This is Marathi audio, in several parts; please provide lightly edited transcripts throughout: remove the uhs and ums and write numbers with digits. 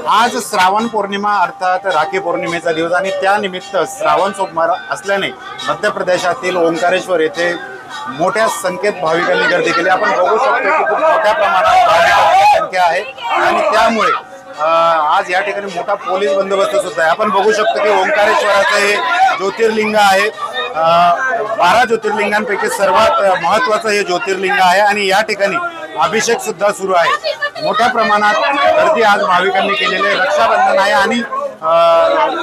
आज श्रावण पौर्णिमा अर्थात राखी पौर्णिमेचा दिवस आणि त्यानिमित्त श्रावण सोमवार असल्याने मध्य प्रदेशातील ओंकारेश्वर येथे मोठ्या संख्येत भाविकांनी गर्दी केली। आपण बघू शकतो की खूप मोठ्या प्रमाणात भाविकांची संख्या आहे आणि त्यामुळे आज या ठिकाणी मोठा पोलीस बंदोबस्त सुद्धा आहे। आपण बघू शकतो की ओंकारेश्वराचं हे ज्योतिर्लिंग आहे, 12 ज्योतिर्लिंगांपैकी सर्वात महत्त्वाचं हे ज्योतिर्लिंग आहे आणि या ठिकाणी अभिषेक सुद्धा सुरू आहे। मोठ्या प्रमाणात गर्दी आज भाविकांनी केलेली आहे। रक्षाबंधन आहे आणि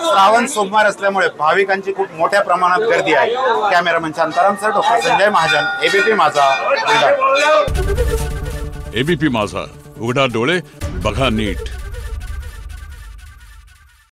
श्रावण सोमवार असल्यामुळे भाविकांची खूप मोठ्या प्रमाणात गर्दी आहे। Cameraman Shantaram sir, doctor Sanjay Mahajan, ABP माझा, बुलढाणा। एबीपी माझा, उघडा डोळे बघा नीट।